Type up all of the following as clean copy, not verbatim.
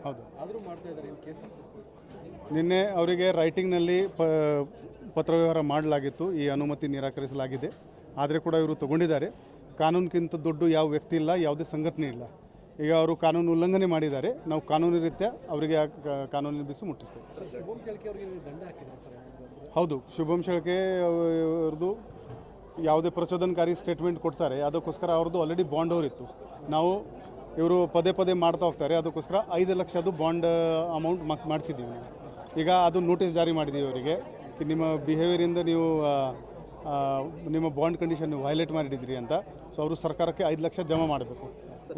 ಹೌದು. ಆದರೂ ಮಾಡ್ತಾ ಇದ್ದಾರೆ ಈ ಕೇಸ್. ನಿನ್ನೆ ಅವರಿಗೆ ರೈಟಿಂಗ್ನಲ್ಲಿ ಪತ್ರವ್ಯವಹಾರ ಮಾಡಲಾಗಿತ್ತು, ಈ ಅನುಮತಿ ನಿರಾಕರಿಸಲಾಗಿದೆ. ಆದರೆ ಕೂಡ ಇವರು ತಗೊಂಡಿದ್ದಾರೆ. ಕಾನೂನಿಗಿಂತ ದೊಡ್ಡ ಯಾವ ವ್ಯಕ್ತಿ ಇಲ್ಲ, ಯಾವುದೇ ಸಂಘಟನೆ ಇಲ್ಲ. ಈಗ ಅವರು ಕಾನೂನು ಉಲ್ಲಂಘನೆ ಮಾಡಿದ್ದಾರೆ. ನಾವು ಕಾನೂನು ರೀತ್ಯ ಅವರಿಗೆ ಕಾನೂನಿನ ಬಿಸಿ ಮುಟ್ಟಿಸ್ತೇವೆ. ಶುಭಂ ಶೆಳ್ಕೆ ಅವರಿಗೆ ದಂಡ ಹಾಕಿದ್ದಾರೆ ಸರ್. ಹೌದು, ಶುಭಂ ಶೆಳ್ಕೆ ಅವ್ರದ್ದು ಯಾವುದೇ ಪ್ರಚೋದನಕಾರಿ ಸ್ಟೇಟ್ಮೆಂಟ್ ಕೊಡ್ತಾರೆ, ಅದಕ್ಕೋಸ್ಕರ ಅವ್ರದ್ದು ಆಲ್ರೆಡಿ ಬಾಂಡ್ ಅವರಿತ್ತು. ನಾವು ಇವರು ಪದೇ ಪದೇ ಮಾಡ್ತಾ ಹೋಗ್ತಾರೆ, ಅದಕ್ಕೋಸ್ಕರ 5 ಲಕ್ಷದ್ದು ಬಾಂಡ್ ಅಮೌಂಟ್ ಮಾಡಿಸಿದ್ದೀವಿ. ಈಗ ಅದು ನೋಟಿಸ್ ಜಾರಿ ಮಾಡಿದ್ದೀವಿ ಅವರಿಗೆ. ನಿಮ್ಮ ಬಿಹೇವಿಯರಿಂದ ನೀವು ನಿಮ್ಮ ಬಾಂಡ್ ಕಂಡೀಷನ್ ವೈಲೇಟ್ ಮಾಡಿದ್ರಿ ಅಂತ. ಸೊ ಅವರು ಸರ್ಕಾರಕ್ಕೆ 5 ಲಕ್ಷ ಜಮಾ ಮಾಡಬೇಕು.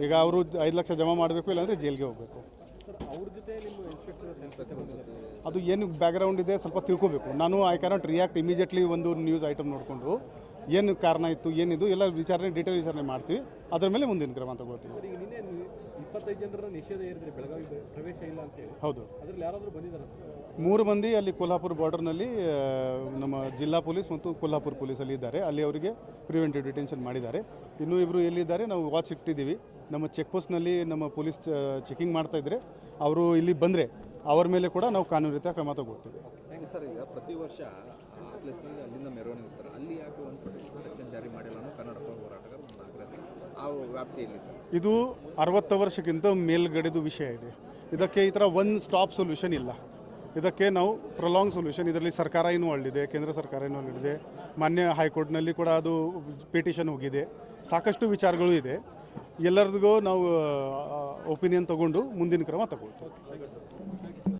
ಈಗ ಅವರು 5 ಲಕ್ಷ ಜಮಾ ಮಾಡಬೇಕು, ಇಲ್ಲಾಂದರೆ ಜೈಲಿಗೆ ಹೋಗಬೇಕು. ಸರ್ ಅವ್ರ ಜೊತೆ ನಿಮ್ಮ ಇನ್ಸ್ಪೆಕ್ಟರ್ ಅದು ಏನು ಬ್ಯಾಕ್ಗ್ರೌಂಡ್ ಇದೆ ಸ್ವಲ್ಪ ತಿಳ್ಕೋಬೇಕು. ನಾನು ಐ ಕ್ಯಾನಾಟ್ ರಿಯಾಕ್ಟ್ ಇಮಿಡಿಯೇಟ್ಲಿ ಒಂದು ನ್ಯೂಸ್ ಐಟಮ್ ನೋಡಿಕೊಂಡು ಏನು ಕಾರಣ ಇತ್ತು, ಏನಿದು ಎಲ್ಲ ವಿಚಾರಣೆ ಡೀಟೇಲ್ ವಿಚಾರಣೆ ಮಾಡ್ತೀವಿ. ಅದರ ಮೇಲೆ ಮುಂದಿನ ಕ್ರಮ ತಗೋತೀವಿ. ಸರ್ ಈಗ ನಿನ್ನೆ 25 ಜನರ ನಿಷೇಧ ಏರಿದ್ರೆ ಬೆಳಗಾವಿ ಪ್ರವೇಶ ಇಲ್ಲ ಅಂತೇಳಿ. ಹೌದು, ಅದ್ರಲ್ಲಿ ಯಾರಾದರೂ ಬಂದಿದ್ದಾರೆ ಸರ್? 3 ಮಂದಿ ಅಲ್ಲಿ ಕೊಲ್ಹಾಪುರ ಬಾರ್ಡರ್ನಲ್ಲಿ ನಮ್ಮ ಜಿಲ್ಲಾ ಪೊಲೀಸ್ ಮತ್ತು ಕೊಲ್ಹಾಪುರ ಪೊಲೀಸಲ್ಲಿ ಇದ್ದಾರೆ. ಅಲ್ಲಿ ಅವರಿಗೆ ಪ್ರಿವೆಂಟಿವ್ ಡಿಟೆನ್ಷನ್ ಮಾಡಿದ್ದಾರೆ. ಇನ್ನೂ ಇಬ್ಬರು ಎಲ್ಲಿದ್ದಾರೆ ನಾವು ವಾಚ್ ಇಟ್ಟಿದ್ದೀವಿ. ನಮ್ಮ ಚೆಕ್ ಪೋಸ್ಟ್ನಲ್ಲಿ ನಮ್ಮ ಪೊಲೀಸ್ ಚೆಕಿಂಗ್ ಮಾಡ್ತಾ ಇದ್ದರೆ ಅವರು ಇಲ್ಲಿ ಬಂದರೆ ಅವ್ರ ಮೇಲೆ ಕೂಡ ನಾವು ಕಾನೂನು ರೀತಿಯ ಕ್ರಮ ತಗೋತೀವಿ. ಸರ್ ಈಗ ಪ್ರತಿ ವರ್ಷ ಪ್ಲೇಸ್ನಲ್ಲಿ ಅಲ್ಲಿಂದ ಮೆರವಣಿಗೆ ಇರ್ತಾರೆ, ಅಲ್ಲಿ ಯಾಕೆ ಒಂದು ಸೆಕ್ಷನ್ ಜಾರಿ ಮಾಡಿಲ್ಲ ಅನ್ನೋ ಕನ್ನಡ ಹೋರಾಟಗಾರ ಆ ವ್ಯಾಪ್ತಿಯಲ್ಲಿ ಸರ್ ಇದು 60 ವರ್ಷಕ್ಕಿಂತ ಮೇಲ್ಗಡೆದು ವಿಷಯ ಇದೆ. ಇದಕ್ಕೆ ಈ ಥರ ಒನ್ ಸ್ಟಾಪ್ ಸೊಲ್ಯೂಷನ್ ಇಲ್ಲ. ಇದಕ್ಕೆ ನಾವು ಪ್ರೊಲಾಂಗ್ ಸೊಲ್ಯೂಷನ್, ಇದರಲ್ಲಿ ಸರ್ಕಾರ ಇನ್ನೂ ಹೊರಡಿದೆ, ಕೇಂದ್ರ ಸರ್ಕಾರ ಇನ್ನೂ ಹೊರಡಿದೆ, ಮಾನ್ಯ ಹೈಕೋರ್ಟ್ನಲ್ಲಿ ಕೂಡ ಅದು ಪಿಟಿಷನ್ ಹೋಗಿದೆ. ಸಾಕಷ್ಟು ವಿಚಾರಗಳು ಇದೆ. ಎಲ್ಲರಿಗೂ ನಾವು ಒಪಿನಿಯನ್ ತಗೊಂಡು ಮುಂದಿನ ಕ್ರಮ ತಗೊಳ್ತೀವಿ.